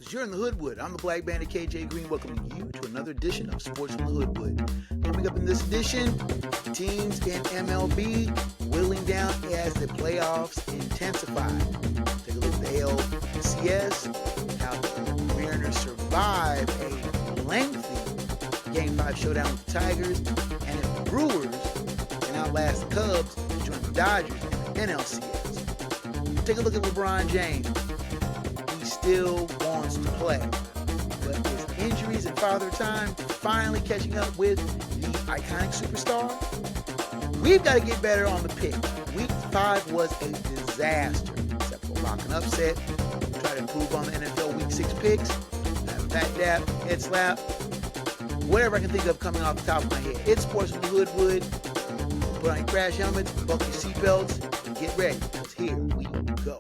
Hoodwooders. You're in the Hoodwood. I'm the Black Bandit KJ Green, welcoming you to another edition of Sports From The Hoodwood. Coming up in this edition, teams in MLB whittling down as the playoffs intensify. Take a look at the ALCS, how the Mariners survive a lengthy Game 5 showdown with the Tigers, and if the Brewers can outlast the Cubs to join the Dodgers in the NLCS. Take a look at LeBron James. Still wants to play, but his injuries and father time finally catching up with the iconic superstar. We've got to get better on the pick. Week 5 was a disaster, except for an upset. Try to improve on the NFL Week 6 picks. Have a back dap, head slap, whatever I can think of coming off the top of my head. It's Sports From The Hoodwood. Put on your crash helmets, buckle your seatbelts, and get ready, because here we go.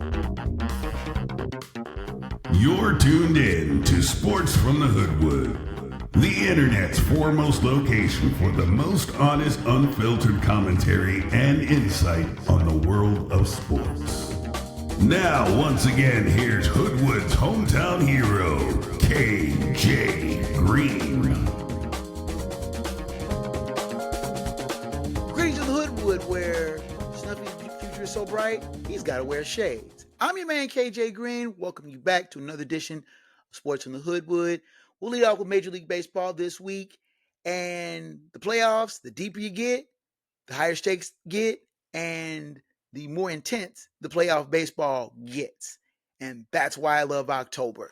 You're tuned in to Sports From The Hoodwood, the internet's foremost location for the most honest, unfiltered commentary and insight on the world of sports. Now, once again, here's Hoodwood's hometown hero, KJ Green. Greetings to the Hoodwood, where Snuffy's future is so bright, he's got to wear shades. I'm your man, KJ Green. Welcome you back to another edition of Sports From The Hoodwood. We'll lead off with Major League Baseball this week. And the playoffs, the deeper you get, the higher stakes get, and the more intense the playoff baseball gets. And that's why I love October.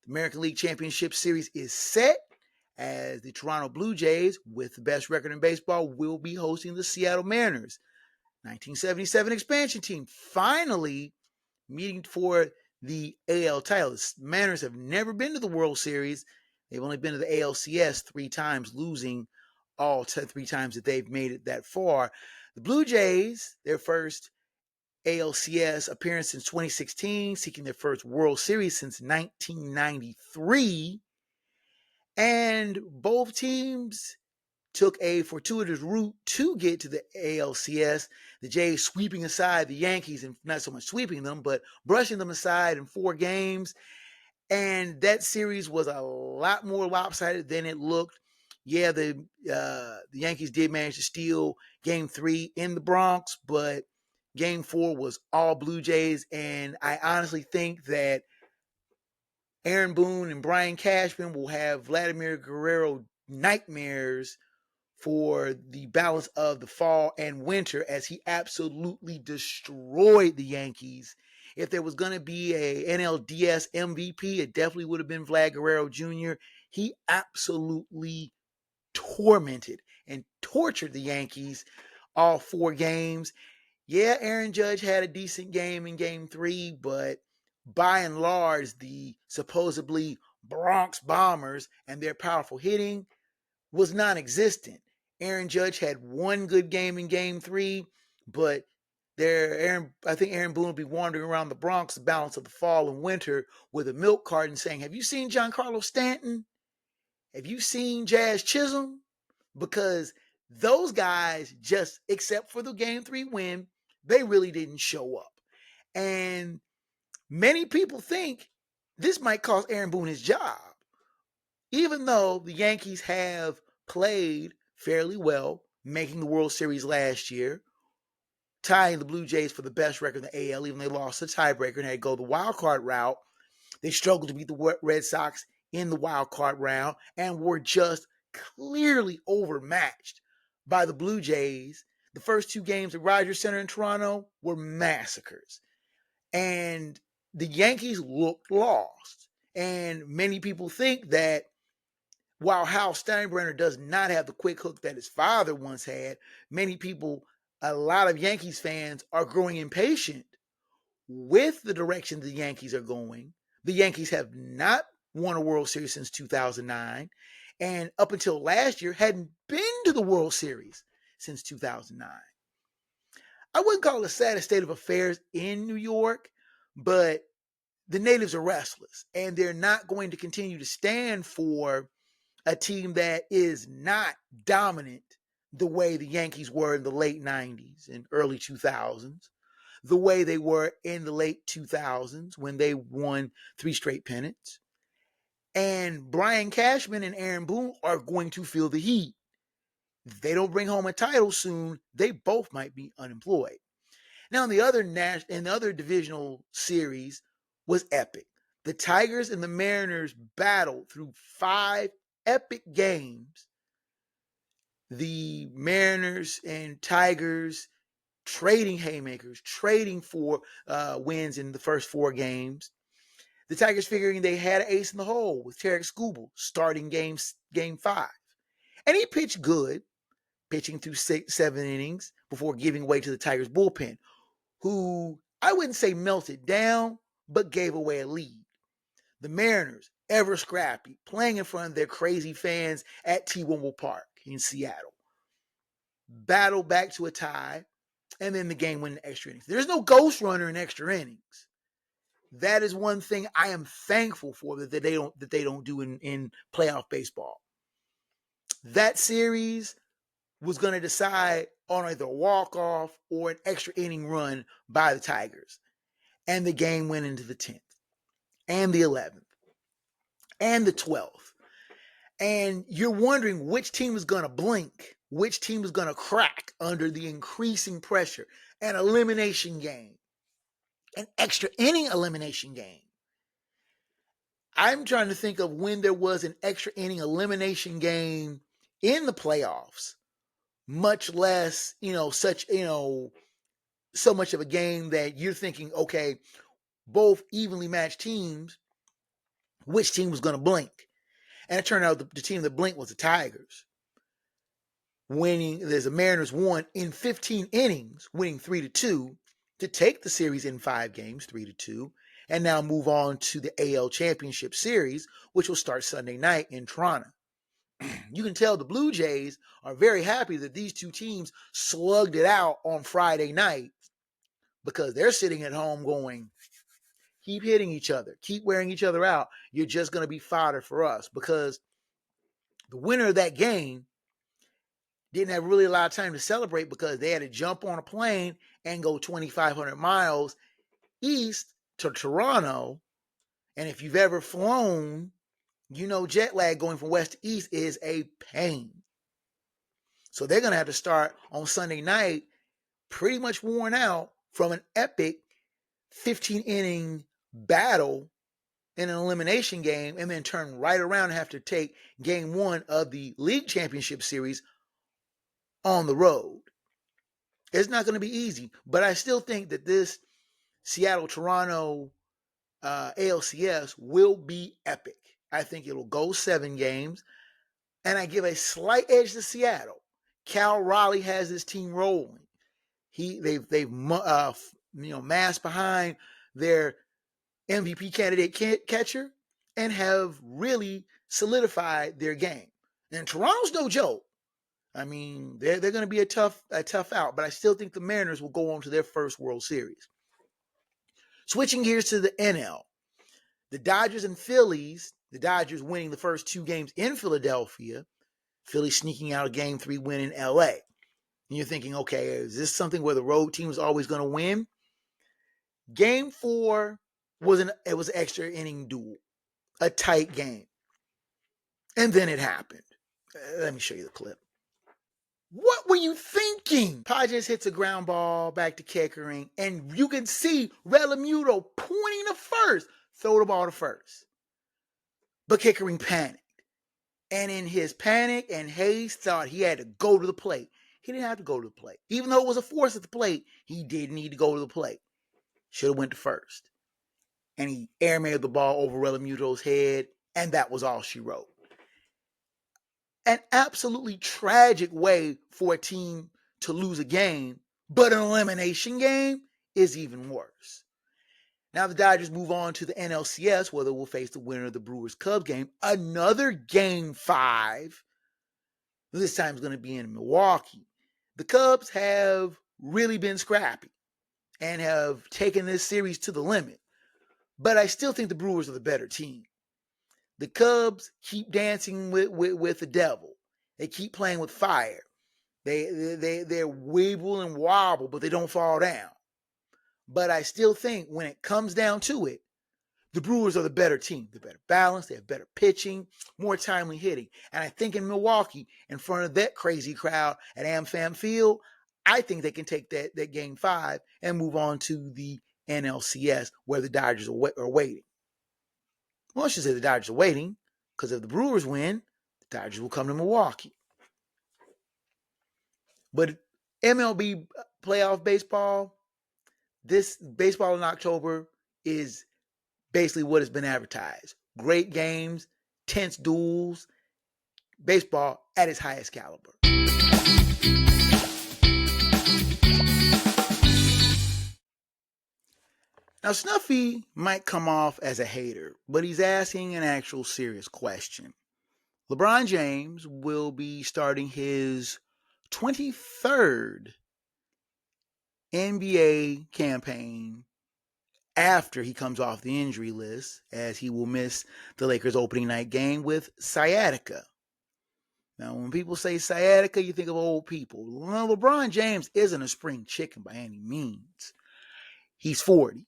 The American League Championship Series is set as the Toronto Blue Jays, with the best record in baseball, will be hosting the Seattle Mariners. 1977 expansion team finally meeting for the AL title. The Mariners have never been to the World Series. They've only been to the ALCS 3 times, losing all 3 times that they've made it that far. The Blue Jays, their first ALCS appearance since 2016, seeking their first World Series since 1993. And both teams took a fortuitous route to get to the ALCS. The Jays sweeping aside the Yankees, and not so much sweeping them, but brushing them aside in 4 games. And that series was a lot more lopsided than it looked. Yeah, the Yankees did manage to steal Game 3 in the Bronx, but Game 4 was all Blue Jays. And I honestly think that Aaron Boone and Brian Cashman will have Vladimir Guerrero nightmares for the balance of the fall and winter, as he absolutely destroyed the Yankees. If there was going to be a NLDS MVP, it definitely would have been Vlad Guerrero Jr. He absolutely tormented and tortured the Yankees all 4 games. Yeah, Aaron Judge had a decent game in Game 3, but by and large, the supposedly Bronx Bombers and their powerful hitting was non-existent. Aaron Judge had 1 good game in Game 3, but I think Aaron Boone will be wandering around the Bronx the balance of the fall and winter with a milk carton saying, "Have you seen Giancarlo Stanton? Have you seen Jazz Chisholm?" Because those guys, just except for the Game 3 win, they really didn't show up. And many people think this might cost Aaron Boone his job, even though the Yankees have played fairly well, making the World Series last year, tying the Blue Jays for the best record in the AL, even though they lost the tiebreaker and had to go the wild card route. They struggled to beat the Red Sox in the wild card round and were just clearly overmatched by the Blue Jays. The first 2 games at Rogers Center in Toronto were massacres. And the Yankees looked lost. And many people think that while Hal Steinbrenner does not have the quick hook that his father once had, many people, a lot of Yankees fans, are growing impatient with the direction the Yankees are going. The Yankees have not won a World Series since 2009, and up until last year hadn't been to the World Series since 2009. I wouldn't call it a sad state of affairs in New York, but the natives are restless, and they're not going to continue to stand for a team that is not dominant the way the Yankees were in the late 90s and early 2000s, the way they were in the late 2000s when they won 3 straight pennants, And Brian Cashman and Aaron Boone are going to feel the heat. If they don't bring home a title soon, they both might be unemployed. Now, in the other divisional series was epic. The Tigers and the Mariners battled through 5 epic games. The Mariners and Tigers trading haymakers, trading for wins in the first 4 games. The Tigers figuring they had an ace in the hole with Tarek Skubal starting game 5. And he pitched good, pitching through 7 innings before giving way to the Tigers bullpen, who I wouldn't say melted down, but gave away a lead. The Mariners, ever scrappy, playing in front of their crazy fans at T-Mobile Park in Seattle, battled back to a tie, and then the game went in extra innings. There's no ghost runner in extra innings. That is one thing I am thankful for that they don't do in playoff baseball. That series was going to decide on either a walk-off or an extra inning run by the Tigers. And the game went into the 10th and the 11th and the 12th. And you're wondering which team is going to blink, which team is going to crack under the increasing pressure. An elimination game, an extra inning elimination game. I'm trying to think of when there was an extra inning elimination game in the playoffs, much less, so much of a game that you're thinking, okay, both evenly matched teams, which team was going to blink? And it turned out the team that blinked was the Tigers. The Mariners won in 15 innings, winning 3-2 to take the series in 5 games, 3-2, and now move on to the AL Championship Series, which will start Sunday night in Toronto. You can tell the Blue Jays are very happy that these two teams slugged it out on Friday night, because they're sitting at home going, keep hitting each other, keep wearing each other out. You're just going to be fodder for us, because the winner of that game didn't have really a lot of time to celebrate, because they had to jump on a plane and go 2,500 miles east to Toronto. And if you've ever flown, jet lag going from west to east is a pain. So they're going to have to start on Sunday night pretty much worn out from an epic 15-inning battle in an elimination game, and then turn right around and have to take game 1 of the League Championship Series on the road. It's not going to be easy, but I still think that this Seattle-Toronto ALCS will be epic. I think it'll go 7 games, and I give a slight edge to Seattle. Cal Raleigh has this team rolling. They've massed behind their MVP candidate catcher and have really solidified their game. And Toronto's no joke. I mean, they're going to be a tough out, but I still think the Mariners will go on to their first World Series. Switching gears to the NL, the Dodgers and Phillies, the Dodgers winning the first 2 games in Philadelphia, Phillies sneaking out a Game 3 win in LA. And you're thinking, okay, is this something where the road team is always going to win? Game 4 was an extra inning duel, a tight game. And then it happened. Let me show you the clip. What were you thinking? Padres hits a ground ball back to Kyron, and you can see Realmuto pointing to first. Throw the ball to first. But Kyron panicked. And in his panic and haste, thought he had to go to the plate. He didn't have to go to the plate. Even though it was a force at the plate, he didn't need to go to the plate. Should have went to first. And he airmailed the ball over Realmuto's head, and that was all she wrote. An absolutely tragic way for a team to lose a game, but an elimination game is even worse. Now the Dodgers move on to the NLCS, where they will face the winner of the Brewers-Cubs game. Another Game 5. This time is going to be in Milwaukee. The Cubs have really been scrappy and have taken this series to the limit. But I still think the Brewers are the better team. The Cubs keep dancing with the devil. They keep playing with fire. They're weeble and wobble, but they don't fall down. But I still think when it comes down to it, the Brewers are the better team. They're better balanced. They have better pitching, more timely hitting. And I think in Milwaukee, in front of that crazy crowd at AmFam Field, I think they can take that game 5 and move on to the NLCS where the Dodgers are waiting. Well, I should say the Dodgers are waiting because if the Brewers win, the Dodgers will come to Milwaukee. But MLB playoff baseball, this baseball in October is basically what has been advertised. Great games, tense duels, baseball at its highest caliber. Now, Snuffy might come off as a hater, but he's asking an actual serious question. LeBron James will be starting his 23rd NBA campaign after he comes off the injury list, as he will miss the Lakers opening night game with sciatica. Now, when people say sciatica, you think of old people. Well, LeBron James isn't a spring chicken by any means. He's 40.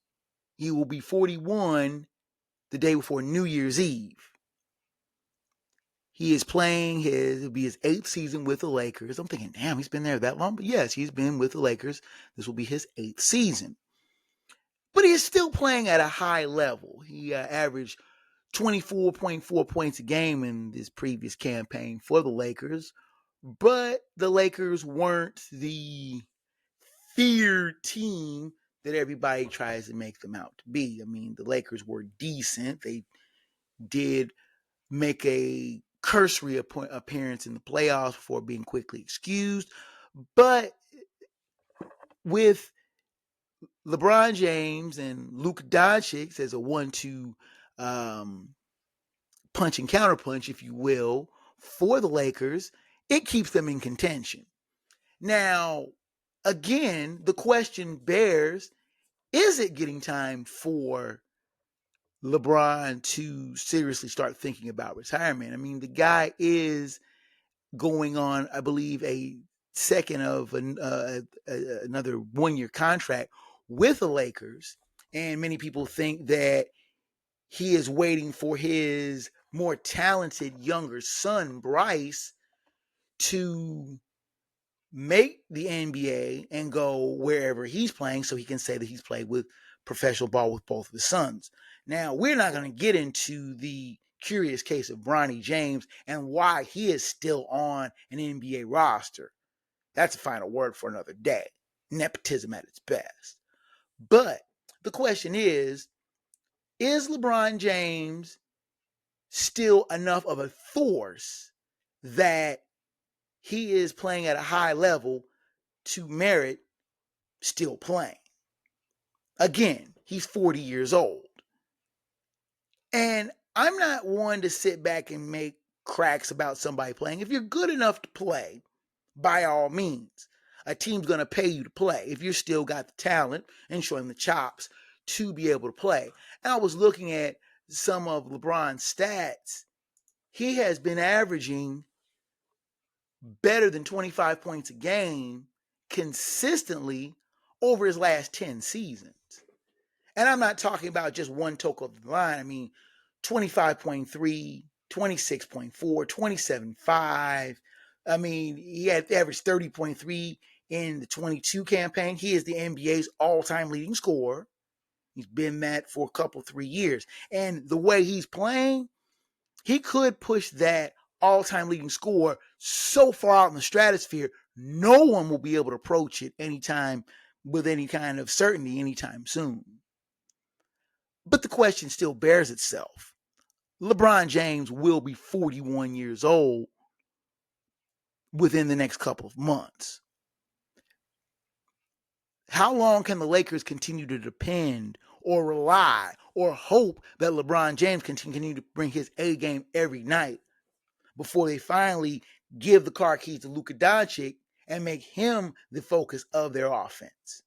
He will be 41 the day before New Year's Eve. He is playing it'll be his 8th season with the Lakers. I'm thinking, damn, he's been there that long. But yes, he's been with the Lakers. This will be his 8th season. But he is still playing at a high level. He averaged 24.4 points a game in this previous campaign for the Lakers. But the Lakers weren't the feared team that everybody tries to make them out to be. I mean, the Lakers were decent. They did make a cursory appearance in the playoffs before being quickly excused. But with LeBron James and Luka Doncic as a 1-2 punch and counterpunch, if you will, for the Lakers, it keeps them in contention. Now, again, the question bears, is it getting time for LeBron to seriously start thinking about retirement? I mean, the guy is going on, I believe, a second of another 1-year contract with the Lakers. And many people think that he is waiting for his more talented younger son, Bryce, to make the NBA and go wherever he's playing so he can say that he's played with professional ball with both of his sons. Now, we're not going to get into the curious case of Bronny James and why he is still on an NBA roster. That's a final word for another day. Nepotism at its best. But the question is LeBron James still enough of a force that he is playing at a high level to merit still playing? Again, he's 40 years old. And I'm not one to sit back and make cracks about somebody playing. If you're good enough to play, by all means, a team's going to pay you to play if you still got the talent and showing the chops to be able to play. And I was looking at some of LeBron's stats. He has been averaging better than 25 points a game consistently over his last 10 seasons. And I'm not talking about just one toke of the line. I mean, 25.3, 26.4, 27.5. I mean, he had averaged 30.3 in the 22 campaign. He is the NBA's all-time leading scorer. He's been that for a couple, 3 years. And the way he's playing, he could push that all-time leading score so far out in the stratosphere, no one will be able to approach it anytime with any kind of certainty anytime soon. But the question still bears itself. LeBron James will be 41 years old within the next couple of months. How long can the Lakers continue to depend or rely or hope that LeBron James can continue to bring his A game every night before they finally give the car keys to Luka Doncic and make him the focus of their offense?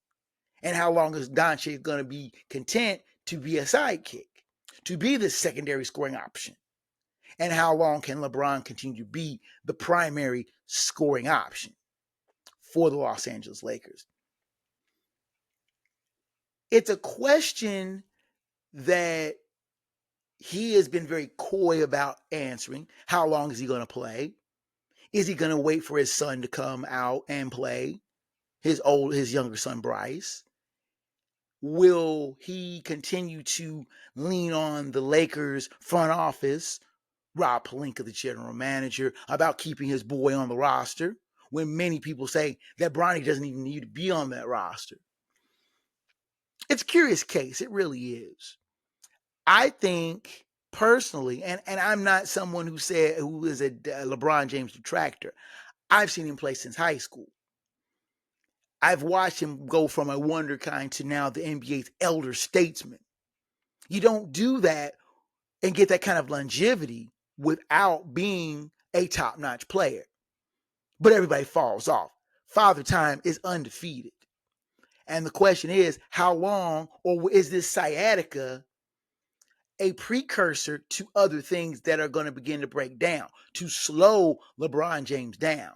And how long is Doncic going to be content to be a sidekick, to be the secondary scoring option? And how long can LeBron continue to be the primary scoring option for the Los Angeles Lakers? It's a question that he has been very coy about answering. How long is he going to play? Is he going to wait for his son to come out and play? His younger son, Bryce. Will he continue to lean on the Lakers front office, Rob Pelinka, the general manager, about keeping his boy on the roster, when many people say that Bronny doesn't even need to be on that roster? It's a curious case. It really is. I think personally, and I'm not someone who is a LeBron James detractor. I've seen him play since high school. I've watched him go from a wonder kind to now the NBA's elder statesman. You don't do that and get that kind of longevity without being a top-notch player. But everybody falls off. Father Time is undefeated. And the question is, how long, or is this sciatica a precursor to other things that are going to begin to break down, to slow LeBron James down?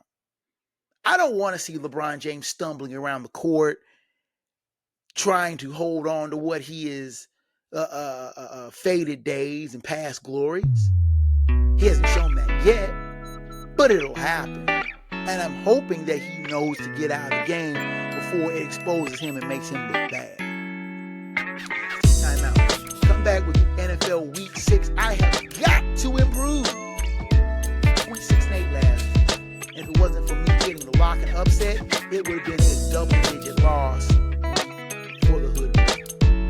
I don't want to see LeBron James stumbling around the court, trying to hold on to what he is faded days and past glories. He hasn't shown that yet, but it'll happen. And I'm hoping that he knows to get out of the game before it exposes him and makes him look bad. Time out. Come back with NFL Week 6. I have got to improve. Went 6-8 last week. If it wasn't for me getting the lock and upset, it would have been a double-digit loss for the Hood.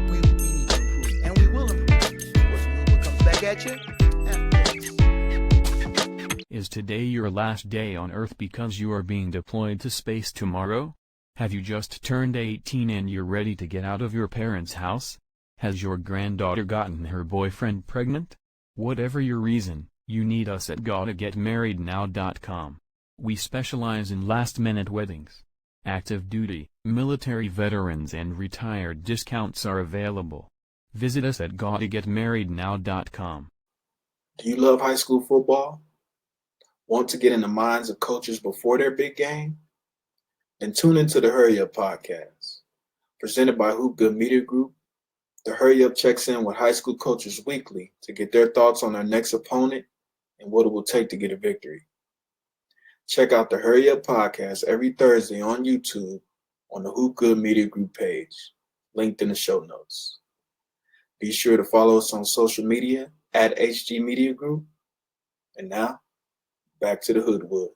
We need to improve, and we will improve. Sports From The Hoodwood comes back at you after this. Is today your last day on Earth because you are being deployed to space tomorrow? Have you just turned 18 and you're ready to get out of your parents' house? Has your granddaughter gotten her boyfriend pregnant? Whatever your reason, you need us at GottaGetMarriedNow.com. We specialize in last-minute weddings. Active duty, military veterans and retired discounts are available. Visit us at GottaGetMarriedNow.com. Do you love high school football? Want to get in the minds of coaches before their big game? Then tune into the Hurry Up podcast. Presented by Hoop Good Media Group, the Hurry Up checks in with high school coaches weekly to get their thoughts on their next opponent and what it will take to get a victory. Check out the Hurry Up podcast every Thursday on YouTube on the Hoop Good Media Group page, linked in the show notes. Be sure to follow us on social media at HG Media Group. And now, back to the Hoodwood.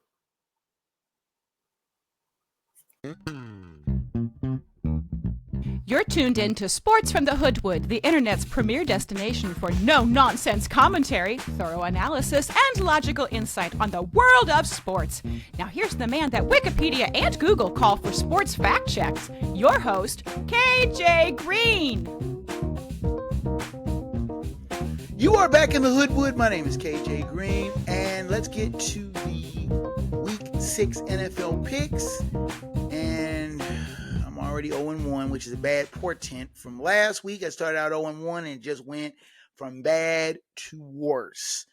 You're tuned in to Sports from the Hoodwood, the internet's premier destination for no-nonsense commentary, thorough analysis, and logical insight on the world of sports. Now here's the man that Wikipedia and Google call for sports fact checks, your host, KJ Green. You are back in the Hoodwood. My name is KJ Green, and let's get to the Week 6 NFL picks. And I'm already 0-1, which is a bad portent. From last week, I started out 0-1 and just went from bad to worse.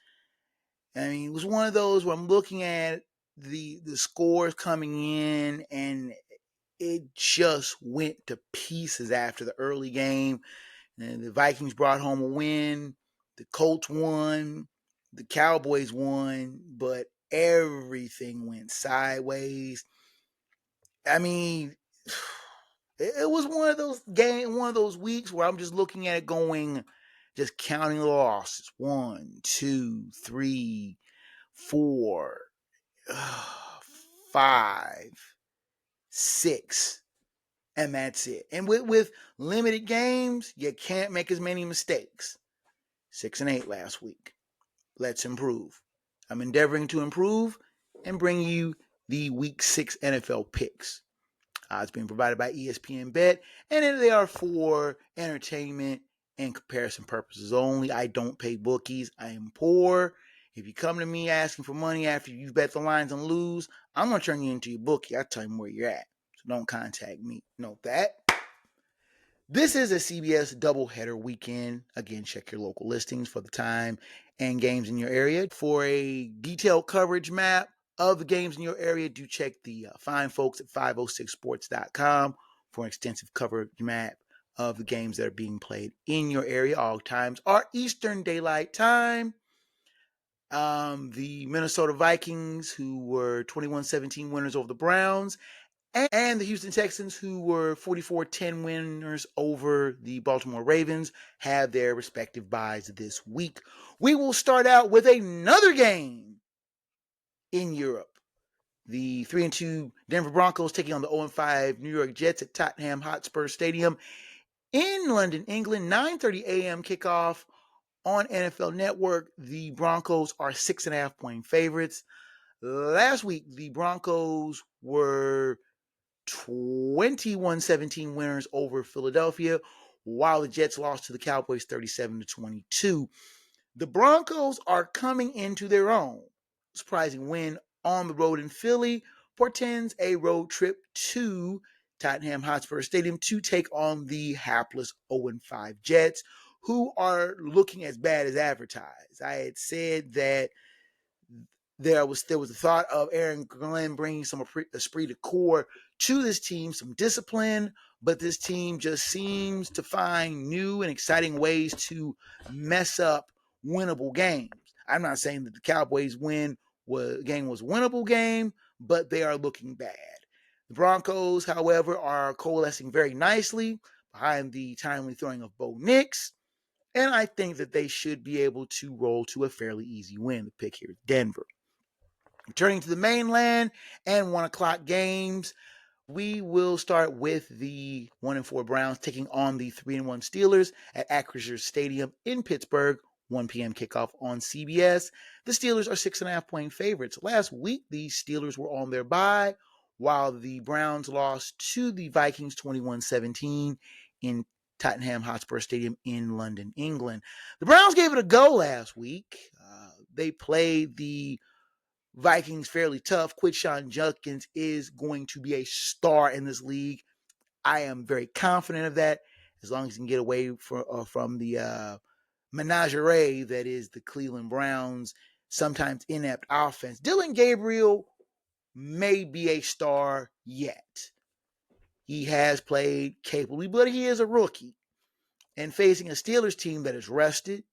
I mean, it was one of those where I'm looking at the scores coming in, and it just went to pieces after the early game. And the Vikings brought home a win. The Colts won, the Cowboys won, but everything went sideways. I mean, it was one of those weeks where I'm just looking at it going, just counting the losses. 1, 2, 3, 4, 5, 6, and that's it. And with limited games, you can't make as many mistakes. 6-8 last week. Let's improve. I'm endeavoring to improve and bring you the Week 6 NFL picks. It's being provided by ESPN Bet, and they are for entertainment and comparison purposes only. I don't pay bookies. I am poor. If you come to me asking for money after you bet the lines and lose, I'm going to turn you into your bookie. I'll tell you where you're at. So don't contact me. Note that. This is a CBS doubleheader weekend. Again, check your local listings for the time and games in your area. For a detailed coverage map of the games in your area, do check the fine folks at 506sports.com for an extensive coverage map of the games that are being played in your area. All times are Eastern Daylight Time. The Minnesota Vikings, who were 21-17 winners over the Browns, and the Houston Texans, who were 44-10 winners over the Baltimore Ravens, have their respective byes this week. We will start out with another game in Europe. The 3-2 Denver Broncos taking on the 0-5 New York Jets at Tottenham Hotspur Stadium in London, England. 9:30 a.m. kickoff on NFL Network. The Broncos are 6.5-point favorites. Last week, the Broncos were 21-17 winners over Philadelphia, while the Jets lost to the Cowboys 37-22. The Broncos are coming into their own. Surprising win on the road in Philly portends a road trip to Tottenham Hotspur Stadium to take on the hapless 0-5 Jets, who are looking as bad as advertised. I had said that there was a thought of Aaron Glenn bringing some esprit de corps to this team, some discipline, but this team just seems to find new and exciting ways to mess up winnable games. I'm not saying that the Cowboys game was a winnable game, but they are looking bad. The Broncos, however, are coalescing very nicely behind the timely throwing of Bo Nix, and I think that they should be able to roll to a fairly easy win. The pick here is Denver. Returning to the mainland and 1 o'clock games, we will start with the 1-4 Browns taking on the 3-1 Steelers at Acrisure Stadium in Pittsburgh. 1 p.m. kickoff on CBS. The Steelers are 6.5-point favorites. Last week, the Steelers were on their bye, while the Browns lost to the Vikings 21-17 in Tottenham Hotspur Stadium in London, England. The Browns gave it a go last week. They played the Vikings fairly tough. Quinshon Judkins is going to be a star in this league. I am very confident of that, as long as he can get away from the menagerie that is the Cleveland Browns' sometimes inept offense. Dylan Gabriel may be a star yet. He has played capably, but he is a rookie. And facing a Steelers team that is rested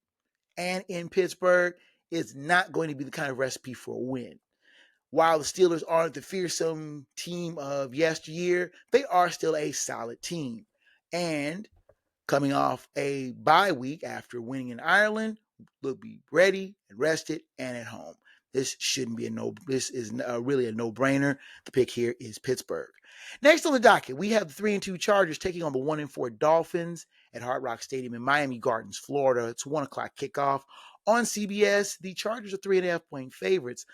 and in Pittsburgh is not going to be the kind of recipe for a win. While the Steelers aren't the fearsome team of yesteryear, they are still a solid team. And coming off a bye week after winning in Ireland, they'll be ready and rested and at home. This is really a no-brainer. The pick here is Pittsburgh. Next on the docket, we have the 3-2 Chargers taking on the 1-4 Dolphins at Hard Rock Stadium in Miami Gardens, Florida. It's 1 o'clock kickoff on CBS. The Chargers are 3.5-point favorites.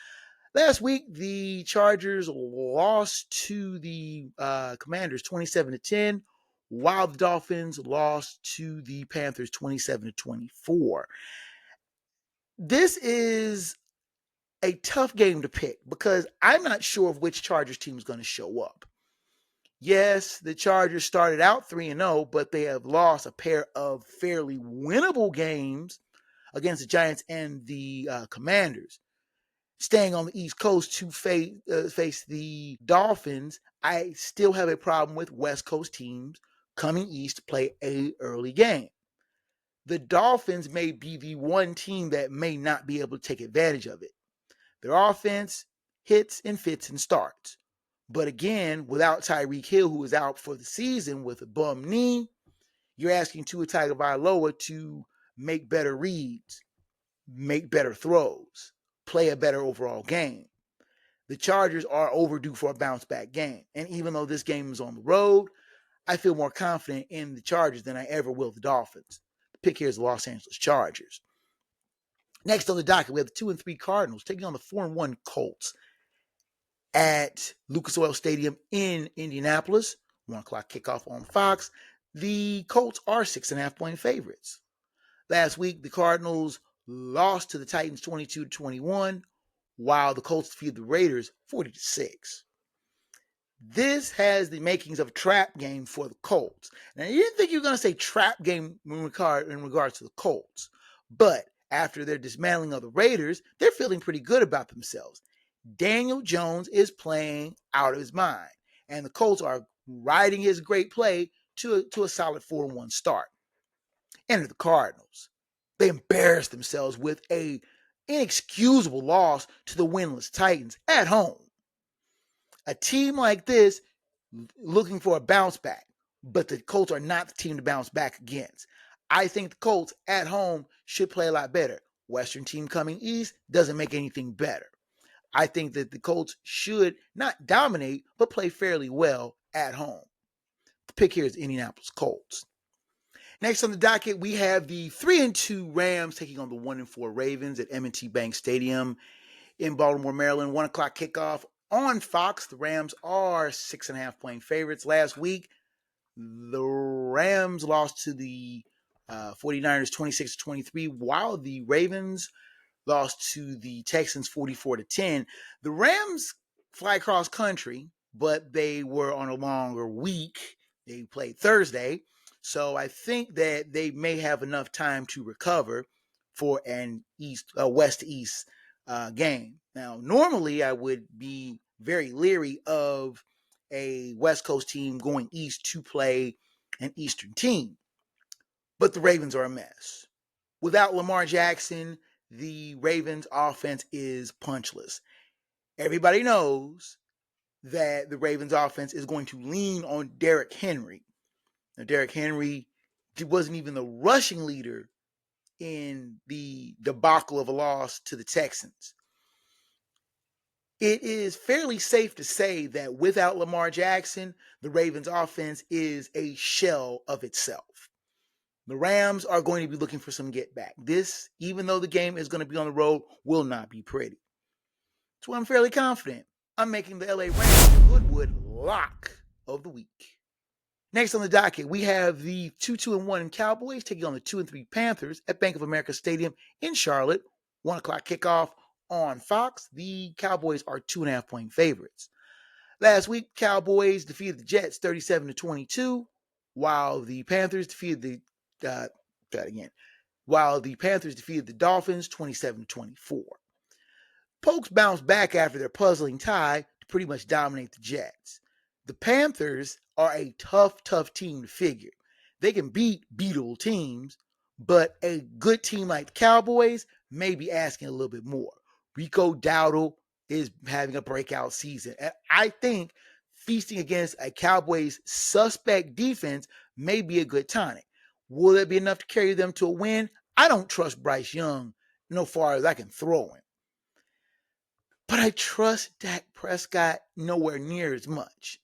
Last week, the Chargers lost to the Commanders 27-10, while the Dolphins lost to the Panthers 27-24. This is a tough game to pick because I'm not sure of which Chargers team is going to show up. Yes, the Chargers started out 3-0, but they have lost a pair of fairly winnable games against the Giants and the Commanders. Staying on the East Coast to face the Dolphins, I still have a problem with West Coast teams coming east to play an early game. The Dolphins may be the one team that may not be able to take advantage of it. Their offense hits and fits and starts. But again, without Tyreek Hill, who is out for the season with a bum knee, you're asking Tua Tagovailoa to make better reads, make better throws, play a better overall game. The Chargers are overdue for a bounce-back game. And even though this game is on the road, I feel more confident in the Chargers than I ever will the Dolphins. The pick here is the Los Angeles Chargers. Next on the docket, we have the 2-3 Cardinals taking on the 4-1 Colts at Lucas Oil Stadium in Indianapolis. 1 o'clock kickoff on Fox. The Colts are 6.5-point favorites. Last week, the Cardinals lost to the Titans 22-21, while the Colts defeated the Raiders 40-6. This has the makings of a trap game for the Colts. Now, you didn't think you were going to say trap game in regards to the Colts, but after their dismantling of the Raiders, they're feeling pretty good about themselves. Daniel Jones is playing out of his mind, and the Colts are riding his great play to a solid 4-1 start. Enter the Cardinals. They embarrassed themselves with a inexcusable loss to the winless Titans at home. A team like this looking for a bounce back, but the Colts are not the team to bounce back against. I think the Colts at home should play a lot better. Western team coming east doesn't make anything better. I think that the Colts should not dominate, but play fairly well at home. The pick here is Indianapolis Colts. Next on the docket, we have the 3-2 Rams taking on the 1-4 Ravens at M&T Bank Stadium in Baltimore, Maryland. 1 o'clock kickoff on Fox. The Rams are 6.5-point favorites. Last week, the Rams lost to the 49ers 26-23, while the Ravens lost to the Texans 44-10. The Rams fly cross country, but they were on a longer week. They played Thursday, so I think that they may have enough time to recover for an west to east game. Now, normally I would be very leery of a West Coast team going east to play an Eastern team, but the Ravens are a mess. Without Lamar Jackson, the Ravens offense is punchless. Everybody knows that the Ravens offense is going to lean on Derrick Henry. Now, Derrick Henry wasn't even the rushing leader in the debacle of a loss to the Texans. It is fairly safe to say that without Lamar Jackson, the Ravens offense is a shell of itself. The Rams are going to be looking for some get back. This, even though the game is going to be on the road, will not be pretty. So I'm fairly confident I'm making the LA Rams the Hoodwood lock of the week. Next on the docket, we have the 2-2-1 Cowboys taking on the 2-3 Panthers at Bank of America Stadium in Charlotte. 1 o'clock kickoff on Fox. The Cowboys are 2.5-point favorites. Last week, Cowboys defeated the Jets 37-22, while the Panthers defeated the Dolphins 27-24. Pokes bounced back after their puzzling tie to pretty much dominate the Jets. The Panthers are a tough team to figure. They can beat beatable teams, but a good team like the Cowboys may be asking a little bit more. Rico Dowdle is having a breakout season, and I think feasting against a Cowboys suspect defense may be a good tonic. Will it be enough to carry them to a win? I don't trust Bryce Young no far as I can throw him. But I trust Dak Prescott nowhere near as much.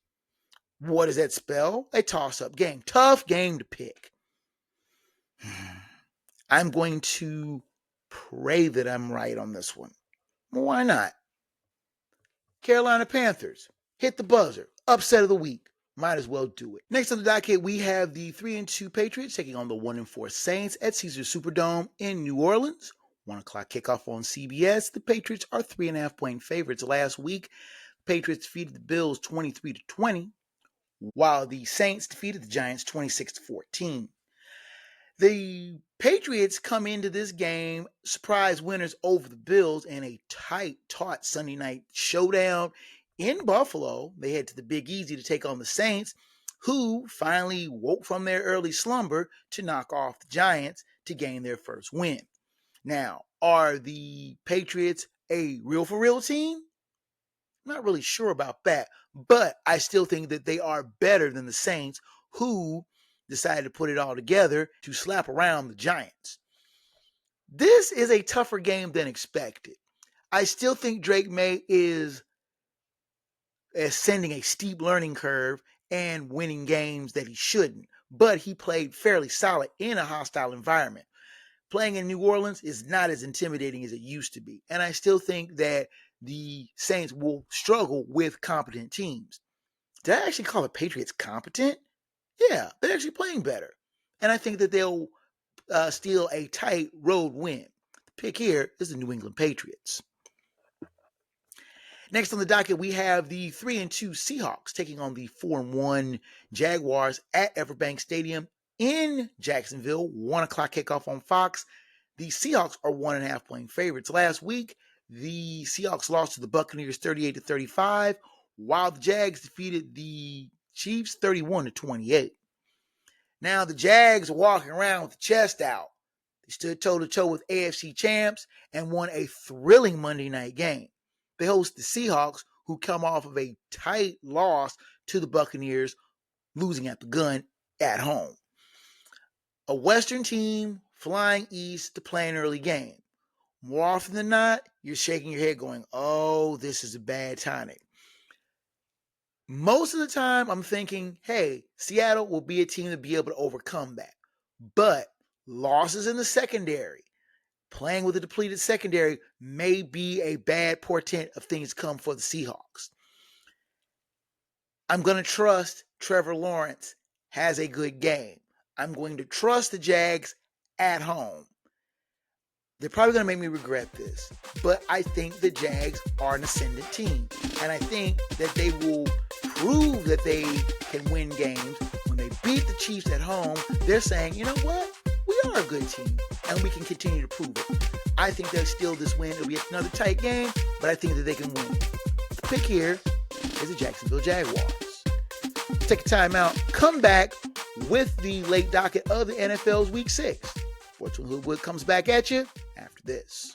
What does that spell? A toss-up game. Tough game to pick. I'm going to pray that I'm right on this one. Well, why not? Carolina Panthers. Hit the buzzer. Upset of the week. Might as well do it. Next on the docket, we have the 3-2 Patriots taking on the 1-4 Saints at Caesars Superdome in New Orleans. 1 o'clock kickoff on CBS. The Patriots are 3.5-point favorites. Last week, Patriots defeated the Bills 23-20, while the Saints defeated the Giants 26-14. The Patriots come into this game surprise winners over the Bills in a tight-taut Sunday night showdown in Buffalo. They head to the Big Easy to take on the Saints, who finally woke from their early slumber to knock off the Giants to gain their first win. Now, are the Patriots a real-for-real team? I'm not really sure about that, but I still think that they are better than the Saints, who decided to put it all together to slap around the Giants. This is a tougher game than expected. I still think Drake May is ascending a steep learning curve and winning games that he shouldn't, but he played fairly solid in a hostile environment. Playing in New Orleans is not as intimidating as it used to be, and I still think that the Saints will struggle with competent teams. Did I actually call the Patriots competent? Yeah, they're actually playing better. And I think that they'll steal a tight road win. The pick here is the New England Patriots. Next on the docket, we have the 3-2 Seahawks taking on the 4-1 Jaguars at Everbank Stadium in Jacksonville. 1 o'clock kickoff on Fox. The Seahawks are 1.5-point favorites. Last week, the Seahawks lost to the Buccaneers 38-35, while the Jags defeated the Chiefs 31-28. Now the Jags are walking around with the chest out. They stood toe-to-toe with AFC champs and won a thrilling Monday night game. They host the Seahawks, who come off of a tight loss to the Buccaneers, losing at the gun at home. A Western team flying east to play an early game. More often than not, you're shaking your head going, oh, this is a bad tonic. Most of the time, I'm thinking, hey, Seattle will be a team to be able to overcome that. But losses in the secondary, playing with a depleted secondary, may be a bad portent of things to come for the Seahawks. I'm going to trust Trevor Lawrence has a good game. I'm going to trust the Jags at home. They're probably going to make me regret this, but I think the Jags are an ascendant team. And I think that they will prove that they can win games. When they beat the Chiefs at home, they're saying, you know what? We are a good team, and we can continue to prove it. I think they'll steal this win. It'll be another tight game, but I think that they can win. The pick here is the Jacksonville Jaguars. Take a timeout. Come back with the late docket of the NFL's Week 6. Sports from the Hoodwood comes back at you after this.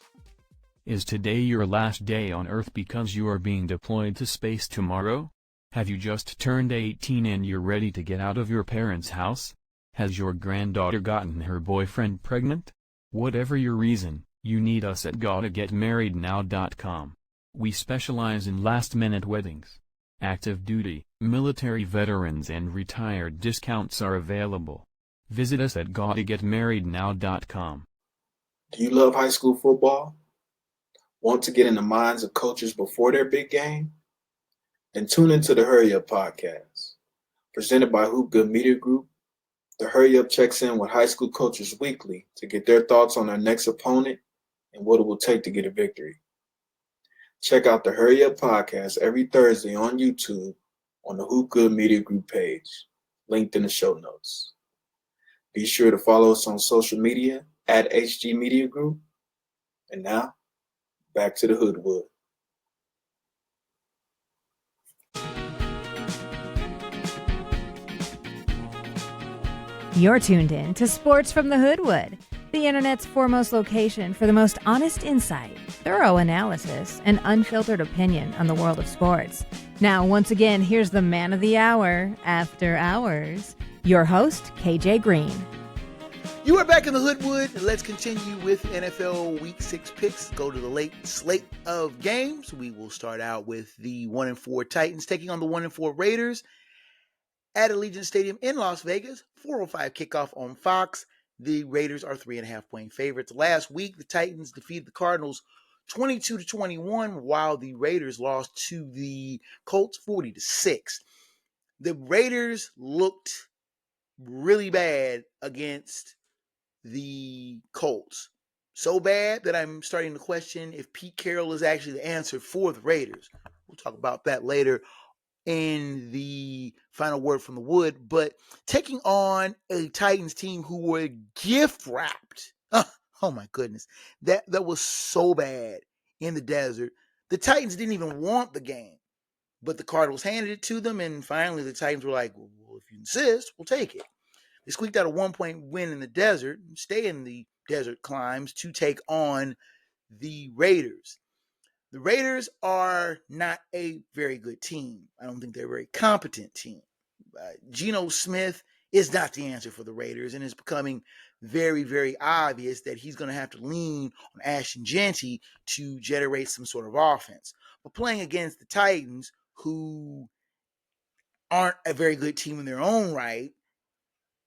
Is today your last day on Earth because you are being deployed to space tomorrow? Have you just turned 18 and you're ready to get out of your parents' house? Has your granddaughter gotten her boyfriend pregnant? Whatever your reason, you need us at GottaGetMarriedNow.com. We specialize in last-minute weddings. Active duty, military veterans and retired discounts are available. Visit us at GottaGetMarriedNow.com. Do you love high school football? Want to get in the minds of coaches before their big game? Then tune into the Hurry Up podcast. Presented by Hoop Good Media Group, the Hurry Up checks in with high school coaches weekly to get their thoughts on their next opponent and what it will take to get a victory. Check out the Hurry Up podcast every Thursday on YouTube on the Hoop Good Media Group page, linked in the show notes. Be sure to follow us on social media at HG Media Group. And now, back to the Hoodwood. You're tuned in to Sports from the Hoodwood, the internet's foremost location for the most honest insight, thorough analysis, and unfiltered opinion on the world of sports. Now, once again, here's the man of the hour, After Hours, your host, KJ Green. You are back in the Hoodwood, and let's continue with NFL Week 6 picks. Go to the late slate of games. We will start out with the 1-4 Titans taking on the 1-4 Raiders at Allegiant Stadium in Las Vegas. 4:05 kickoff on Fox. The Raiders are 3.5-point favorites. Last week, the Titans defeated the Cardinals 22-21, while the Raiders lost to the Colts 40-6. The Raiders looked really bad against the Colts. So bad that I'm starting to question if Pete Carroll is actually the answer for the Raiders. We'll talk about that later in the final word from the wood. But taking on a Titans team who were gift wrapped. Oh my goodness. That was so bad in the desert. The Titans didn't even want the game, but the Cardinals handed it to them, and finally the Titans were like, well, if you insist, we'll take it. They squeaked out a 1-point win in the desert, stay in the desert climbs to take on the Raiders. The Raiders are not a very good team. I don't think they're a very competent team. Geno Smith is not the answer for the Raiders, and it's becoming very, very obvious that he's going to have to lean on Ashton Jeanty to generate some sort of offense. But playing against the Titans, who aren't a very good team in their own right,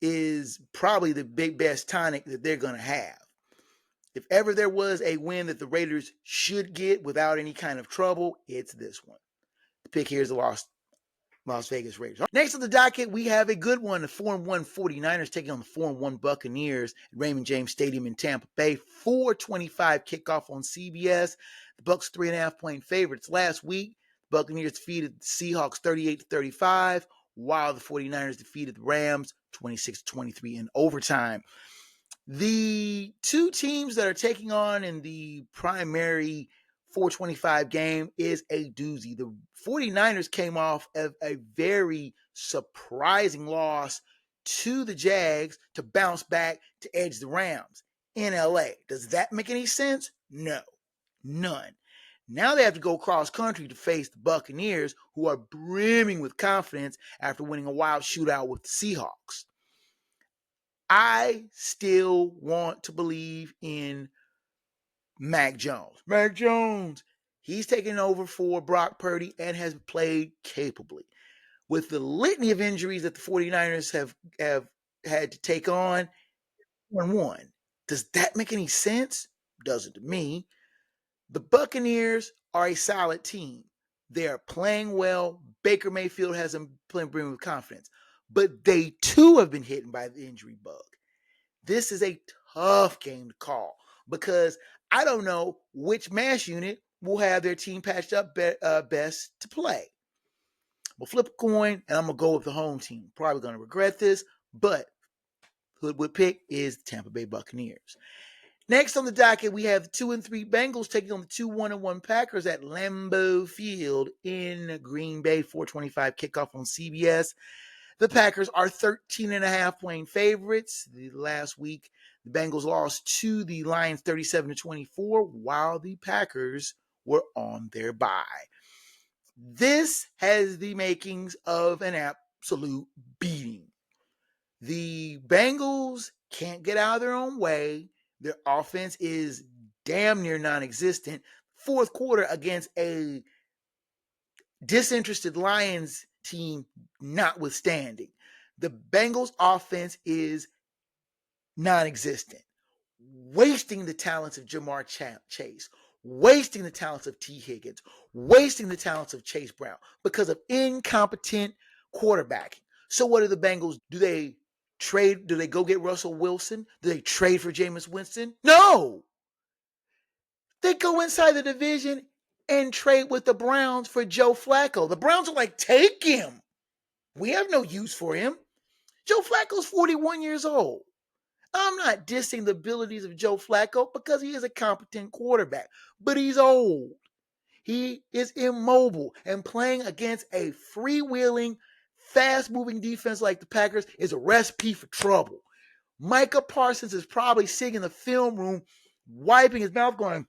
is probably the best tonic that they're going to have. If ever there was a win that the Raiders should get without any kind of trouble, it's this one. The pick here is the Las Vegas Raiders. Next on the docket, we have a good one. The 4-1 49ers taking on the 4-1 Buccaneers at Raymond James Stadium in Tampa Bay. 4:25 kickoff on CBS. The Bucs 3.5-point favorites. Last week, the Buccaneers defeated the Seahawks 38-35, while the 49ers defeated the Rams 26-23 in overtime. The two teams that are taking on in the primary 4:25 game is a doozy. The 49ers came off of a very surprising loss to the Jags to bounce back to edge the Rams in LA. Does that make any sense? No, none. Now they have to go cross country to face the Buccaneers, who are brimming with confidence after winning a wild shootout with the Seahawks. I still want to believe in Mac Jones. Mac Jones, he's taken over for Brock Purdy and has played capably. With the litany of injuries that the 49ers have had to take on, 1-1. Does that make any sense? Doesn't to me. The Buccaneers are a solid team. They are playing well. Baker Mayfield has them playing with confidence. But they too have been hit by the injury bug. This is a tough game to call because I don't know which mass unit will have their team patched up best to play. We'll flip a coin, and I'm going to go with the home team. Probably going to regret this, but Hoodwood pick is the Tampa Bay Buccaneers. Next on the docket, we have the 2-3 Bengals taking on the 2-1 Packers at Lambeau Field in Green Bay. 4:25 kickoff on CBS. The Packers are 13.5-point favorites. The last week, the Bengals lost to the Lions 37-24, while the Packers were on their bye. This has the makings of an absolute beating. The Bengals can't get out of their own way. Their offense is damn near non-existent. Fourth quarter against a disinterested Lions team notwithstanding, the Bengals offense is non-existent, wasting the talents of Jamar Chase, wasting the talents of T. Higgins, wasting the talents of Chase Brown because of incompetent quarterbacking. So what do the Bengals do? They trade? Do they go get Russell Wilson? Do they trade for Jameis Winston? No. They go inside the division and trade with the Browns for Joe Flacco. The Browns are like, take him. We have no use for him. Joe Flacco's 41 years old. I'm not dissing the abilities of Joe Flacco because he is a competent quarterback, but he's old. He is immobile, and playing against a freewheeling, fast-moving defense like the Packers is a recipe for trouble. Micah Parsons is probably sitting in the film room, wiping his mouth going,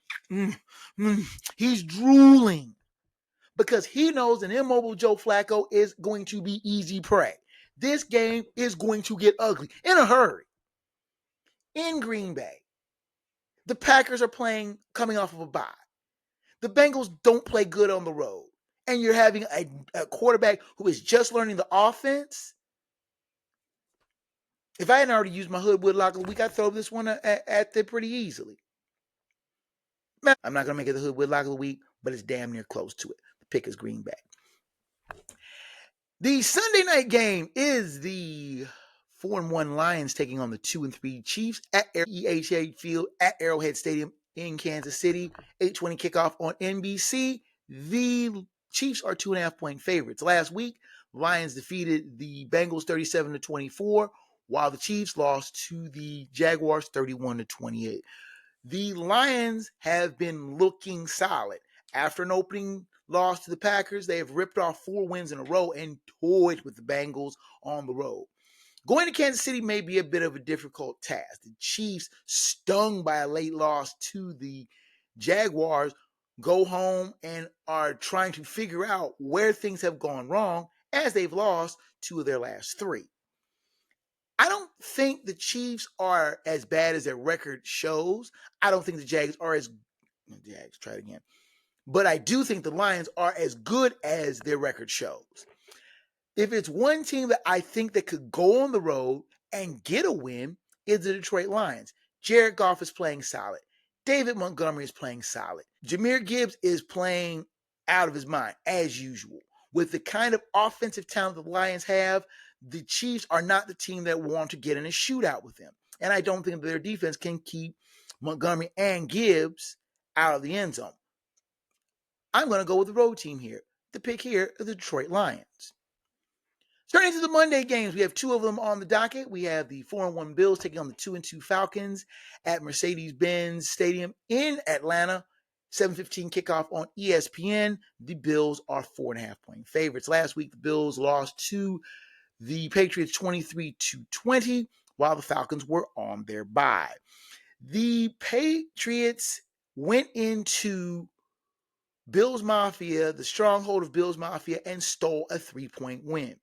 he's drooling because he knows an immobile Joe Flacco is going to be easy prey. This game is going to get ugly in a hurry. In Green Bay, the Packers are coming off of a bye. The Bengals don't play good on the road. And you're having a quarterback who is just learning the offense. If I hadn't already used my Hoodwood lock of the week, I'd throw this one at them pretty easily. I'm not going to make it the Hoodwood lock of the week, but it's damn near close to it. The pick is Green Bay. The Sunday night game is the 4-1 Lions taking on the 2-3 Chiefs at EHA Field at Arrowhead Stadium in Kansas City. 8:20 kickoff on NBC. The Chiefs are 2.5-point favorites. Last week, Lions defeated the Bengals 37-24, while the Chiefs lost to the Jaguars 31-28. The Lions have been looking solid. After an opening loss to the Packers, they have ripped off 4 wins in a row and toyed with the Bengals on the road. Going to Kansas City may be a bit of a difficult task. The Chiefs, stung by a late loss to the Jaguars, go home and are trying to figure out where things have gone wrong as they've lost 2 of their last 3. I don't think the Chiefs are as bad as their record shows. I don't think the Jags are as... Jags, try it again. But I do think the Lions are as good as their record shows. If it's one team that I think that could go on the road and get a win, it's the Detroit Lions. Jared Goff is playing solid. David Montgomery is playing solid. Jahmyr Gibbs is playing out of his mind, as usual. With the kind of offensive talent the Lions have, the Chiefs are not the team that want to get in a shootout with them. And I don't think their defense can keep Montgomery and Gibbs out of the end zone. I'm going to go with the road team here. The pick here is the Detroit Lions. Turning to the Monday games, we have 2 of them on the docket. We have the 4-1 Bills taking on the 2-2 Falcons at Mercedes-Benz Stadium in Atlanta. 7:15 kickoff on ESPN. The Bills are 4.5-point favorites. Last week, the Bills lost to the Patriots 23-20, while the Falcons were on their bye. The Patriots went into Bills Mafia, the stronghold of Bills Mafia, and stole a 3-point win.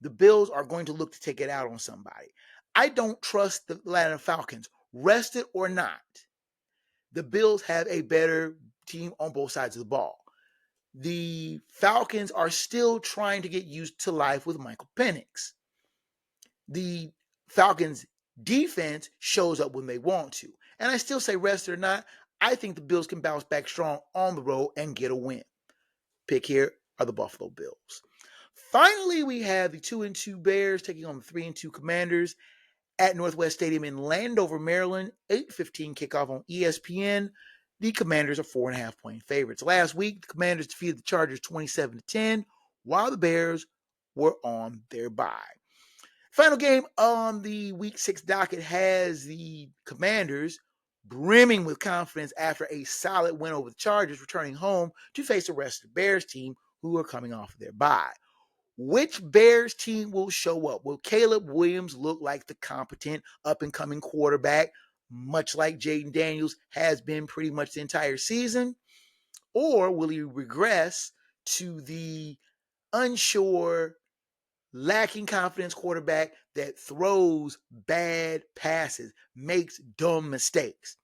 The Bills are going to look to take it out on somebody. I don't trust the Atlanta Falcons, rested or not. The Bills have a better team on both sides of the ball. The Falcons are still trying to get used to life with Michael Penix. The Falcons' defense shows up when they want to. And I still say, rested or not, I think the Bills can bounce back strong on the road and get a win. Pick here are the Buffalo Bills. Finally, we have the 2-2 Bears taking on the 3-2 Commanders at Northwest Stadium in Landover, Maryland. 8:15 kickoff on ESPN. The Commanders are 4.5-point favorites. Last week, the Commanders defeated the Chargers 27-10, while the Bears were on their bye. Final game on the Week 6 docket has the Commanders brimming with confidence after a solid win over the Chargers, returning home to face the rest of the Bears team, who are coming off of their bye. Which Bears team will show up? Will Caleb Williams look like the competent up-and-coming quarterback, much like Jaden Daniels has been pretty much the entire season? Or will he regress to the unsure, lacking confidence quarterback that throws bad passes, makes dumb mistakes?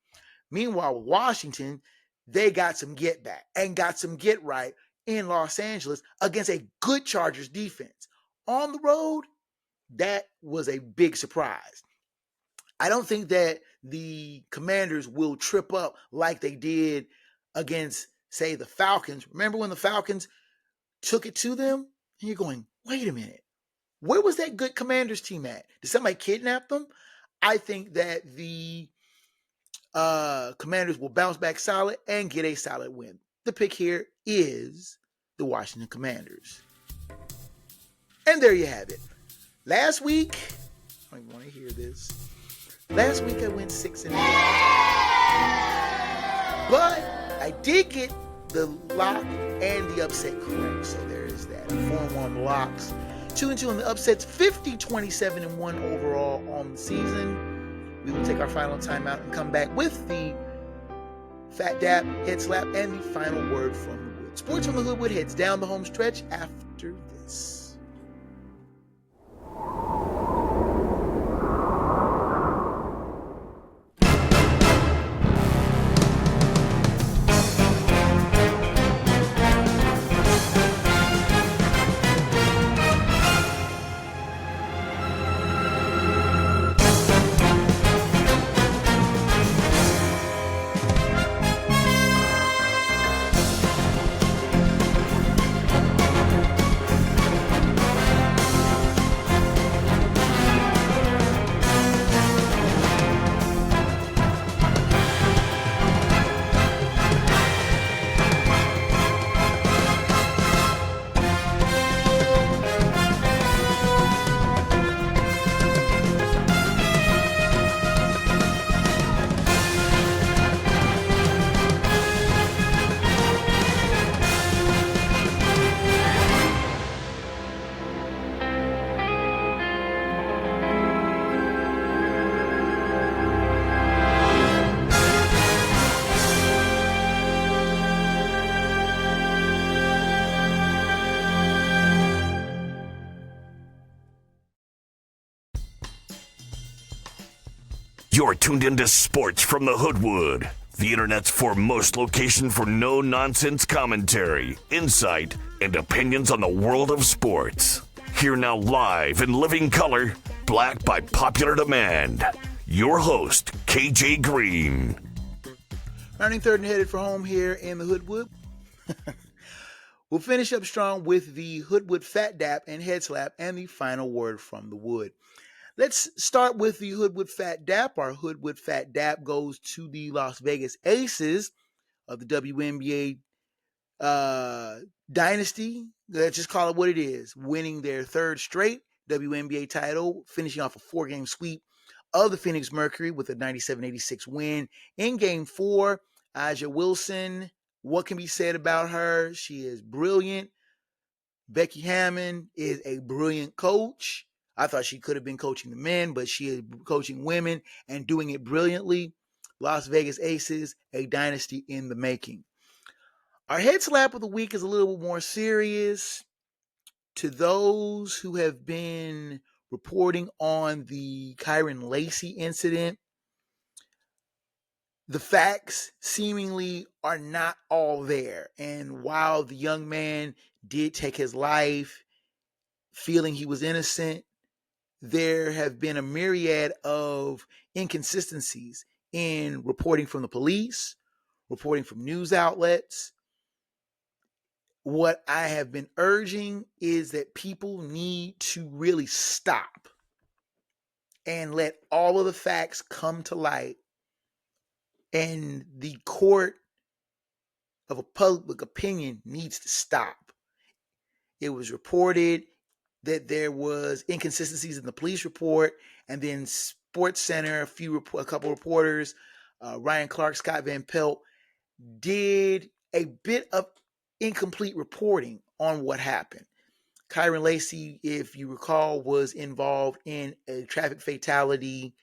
Meanwhile, with Washington, they got some get back and got some get right in Los Angeles against a good Chargers defense. On the road, that was a big surprise. I don't think that the Commanders will trip up like they did against, say, the Falcons. Remember when the Falcons took it to them? And you're going, wait a minute. Where was that good Commanders team at? Did somebody kidnap them? I think that the Commanders will bounce back solid and get a solid win. The pick here is the Washington Commanders. And there you have it. Last week, I don't want to hear this. Last week I went 6-8. But I did get the lock and the upset correct. So there is that. 4-1 locks. 2-2 on the upsets. 50-27-1 overall on the season. We will take our final timeout and come back with the Fat Dap, Head Slap, and the final word from the Wood. Sports from the Hoodwood heads down the home stretch after this. You're tuned into Sports from the Hoodwood, the internet's foremost location for no-nonsense commentary, insight, and opinions on the world of sports. Here now live in living color, black by popular demand, your host, KJ Green. Rounding third and headed for home here in the Hoodwood. We'll finish up strong with the Hoodwood Fat Dap and Head Slap and the final word from the Wood. Let's start with the Hoodwood Fat Dap. Our Hoodwood Fat Dap goes to the Las Vegas Aces of the WNBA Dynasty. Let's just call it what it is. Winning their third straight WNBA title, finishing off a 4-game sweep of the Phoenix Mercury with a 97-86 win. In Game 4, Aja Wilson, what can be said about her? She is brilliant. Becky Hammon is a brilliant coach. I thought she could have been coaching the men, but she is coaching women and doing it brilliantly. Las Vegas Aces, a dynasty in the making. Our head slap of the week is a little more serious. To those who have been reporting on the Kyron Lacey incident, the facts seemingly are not all there. And while the young man did take his life feeling he was innocent, there have been a myriad of inconsistencies in reporting from the police, reporting from news outlets. What I have been urging is that people need to really stop and let all of the facts come to light, and the court of a public opinion needs to stop. It was reported that there was inconsistencies in the police report, and then Sports Center, a couple reporters, Ryan Clark, Scott Van Pelt, did a bit of incomplete reporting on what happened. Kyron Lacey, if you recall, was involved in a traffic fatality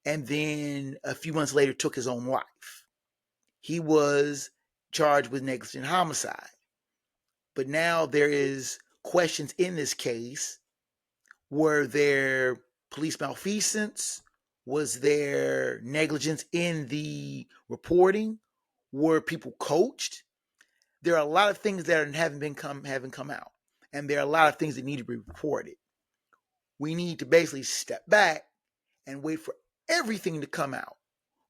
and then a few months later took his own life. He was charged with negligent homicide. But now there is questions in this case. Were there police malfeasance? Was there negligence in the reporting? Were people coached? There are a lot of things that haven't come out, and there are a lot of things that need to be reported. We need to basically step back and wait for everything to come out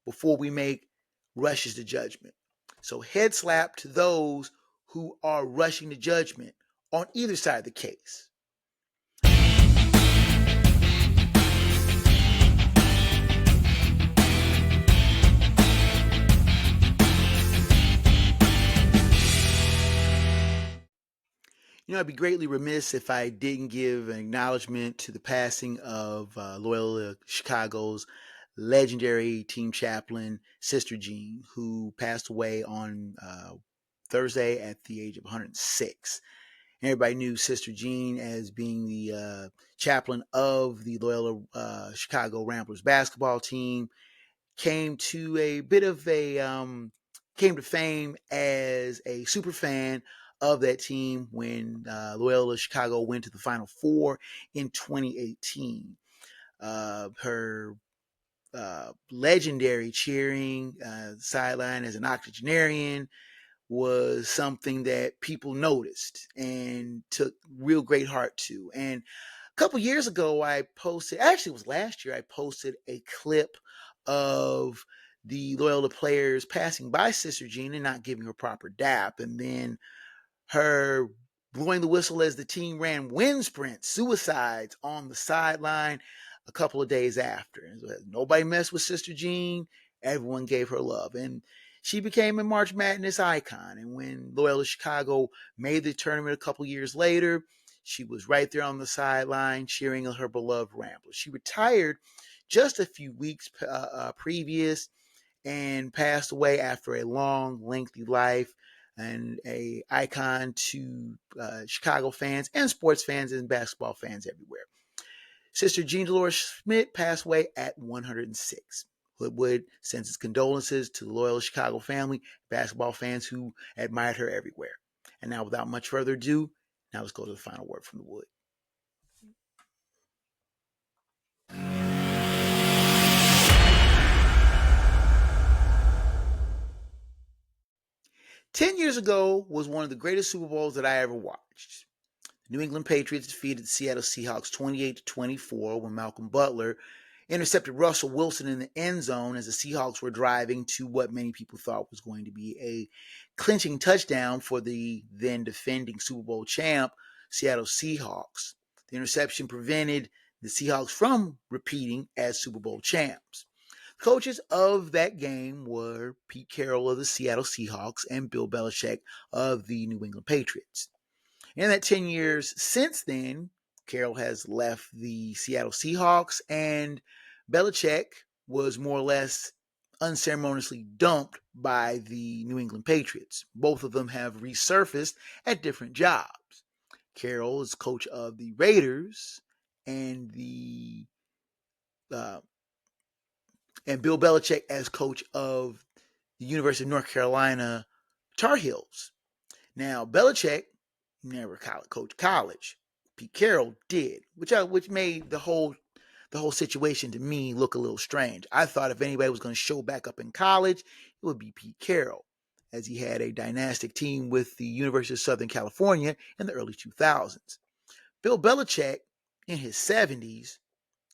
before we make rushes to judgment. So head slap to those who are rushing to judgment on either side of the case. I'd be greatly remiss if I didn't give an acknowledgement to the passing of Loyola Chicago's legendary team chaplain, Sister Jean, who passed away on Thursday at the age of 106. Everybody knew Sister Jean as being the chaplain of the Loyola Chicago Ramblers basketball team. Came to fame as a super fan of that team when Loyola Chicago went to the Final Four in 2018. Her legendary cheering sideline as an octogenarian was something that people noticed and took real great heart to. And a couple years ago, it was last year, I posted a clip of the Loyola players passing by Sister Jean and not giving her proper dap, and then her blowing the whistle as the team ran wind sprints, suicides on the sideline a couple of days after. Nobody messed with Sister Jean. Everyone gave her love. And she became a March Madness icon. And when Loyola Chicago made the tournament a couple years later, she was right there on the sideline cheering her beloved Ramblers. She retired just a few weeks previous and passed away after a long, lengthy life, and an icon to Chicago fans and sports fans and basketball fans everywhere. Sister Jean Dolores Schmidt passed away at 106. Hoodwood sends its condolences to the Loyola Chicago family, basketball fans who admired her everywhere. And now, without much further ado, now let's go to the final word from the wood. Ten years ago was one of the greatest Super Bowls that I ever watched. The New England Patriots defeated the Seattle Seahawks 28-24 when Malcolm Butler intercepted Russell Wilson in the end zone as the Seahawks were driving to what many people thought was going to be a clinching touchdown for the then defending Super Bowl champ, Seattle Seahawks. The interception prevented the Seahawks from repeating as Super Bowl champs. The coaches of that game were Pete Carroll of the Seattle Seahawks and Bill Belechick of the New England Patriots. In that 10 years since then, Carroll has left the Seattle Seahawks, and Belichick was more or less unceremoniously dumped by the New England Patriots. Both of them have resurfaced at different jobs. Carroll is coach of the Raiders, and and Bill Belichick as coach of the University of North Carolina Tar Heels. Now, Belichick never coached college. Pete Carroll did, which made the whole situation to me look a little strange. I thought if anybody was going to show back up in college, it would be Pete Carroll, as he had a dynastic team with the University of Southern California in the early 2000s. Bill Belichick, in his 70s,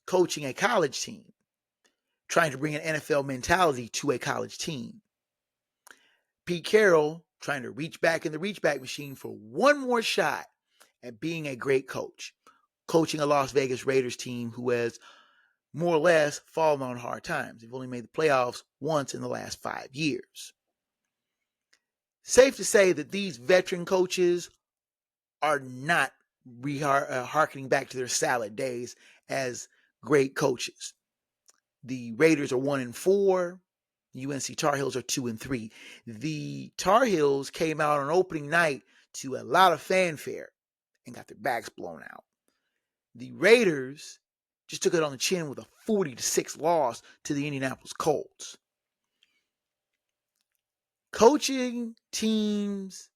coaching a college team, trying to bring an NFL mentality to a college team. Pete Carroll trying to reach back in the reach-back machine for one more shot at being a great coach, coaching a Las Vegas Raiders team who has more or less fallen on hard times. They've only made the playoffs once in the last 5 years. Safe to say that these veteran coaches are not harkening back to their salad days as great coaches. The Raiders are 1-4. UNC Tar Heels are 2-3. The Tar Heels came out on opening night to a lot of fanfare and got their backs blown out. The Raiders just took it on the chin with a 40-6 loss to the Indianapolis Colts. Coaching teams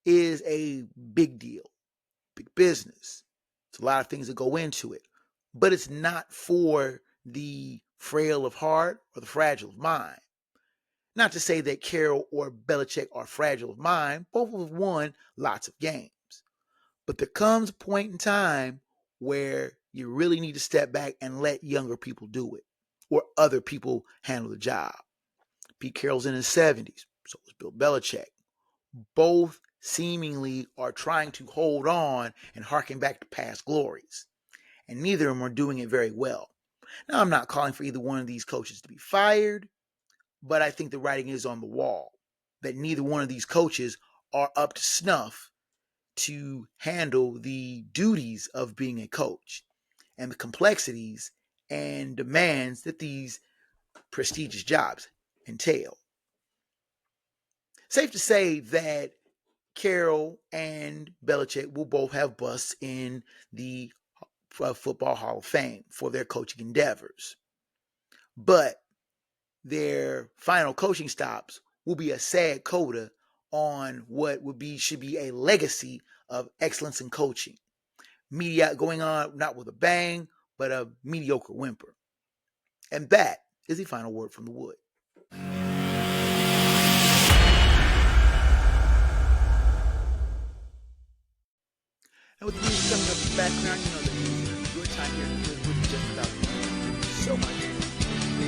is a big deal, big business. It's a lot of things that go into it, but it's not for the frail of heart or the fragile of mind. Not to say that Carroll or Belichick are fragile of mind. Both have won lots of games. But there comes a point in time where you really need to step back and let younger people do it, or other people handle the job. Pete Carroll's in his 70s, so is Bill Belichick. Both seemingly are trying to hold on and harken back to past glories, and neither of them are doing it very well. Now, I'm not calling for either one of these coaches to be fired, but I think the writing is on the wall that neither one of these coaches are up to snuff to handle the duties of being a coach and the complexities and demands that these prestigious jobs entail. Safe to say that Carroll and Belichick will both have busts in the Football Hall of Fame for their coaching endeavors. But their final coaching stops will be a sad coda on what should be a legacy of excellence in coaching. Media going on not with a bang, but a mediocre whimper. And that is the final word from the wood. And with the music coming up in the background, you know that your time here in the wood is just about so much. The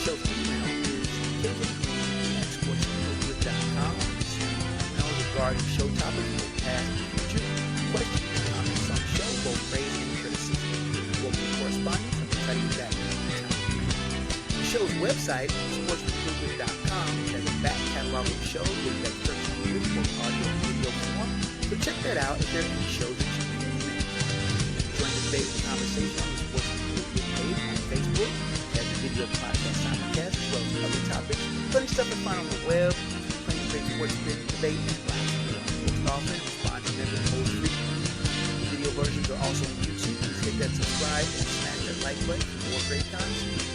show's email is kjgreen@sportsfromthehoodwood.com. Now regarding show topics, both past and future, questions and comments on the show, both praise and criticism. Local correspondence and cutting back anytime. The show's website, sportsfromthehoodwood.com, which has a back catalog of the show with that 13 years, both audio and video form. So check that out if there are any shows that you can miss. Join the debate and conversation on the Sports From The Hoodwood page on Facebook. Has a video podcast simulcast as well as other topics. Plenty of stuff to find on the web. Plenty of great sports debate and live most often. Respond to them and post frequently. The video versions are also on YouTube. Please hit that subscribe and smash that like button for more great content.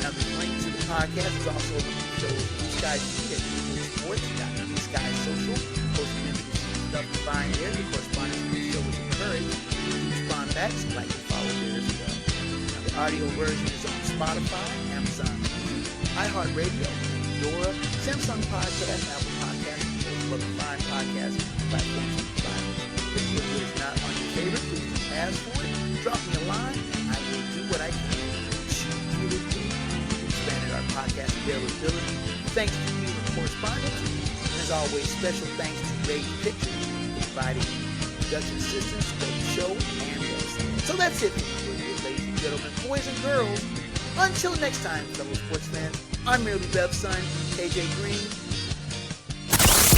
Now the link to the podcast is also on the show's Blue Sky feed at sports.blueskysocial. Posting images stuff to find there. The correspondence of the show is encouraged to respond back, so like and follow there as well. Now, the audio version is on Spotify, Amazon Music, iHeartRadio, Pandora, Samsung Podcast, Apple Podcasts, and most other fine podcast platforms you can find. If the video is not on your favorite, please don't ask for it. Drop me a line, and I will do what I can to get it to you. We've expanded our podcast availability thanks to you and correspondence. As always, special thanks to Ray Pictures for providing production assistance for the show and website. So that's it for you, ladies and gentlemen, boys and girls. Until next time, fellow sports fans, I'm merely Bev's son, KJ Green.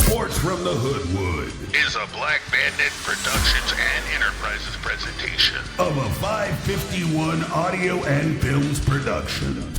Sports from the Hoodwood Is a Black Bandit Productions and Enterprises presentation. of a 551 Audio and Films production.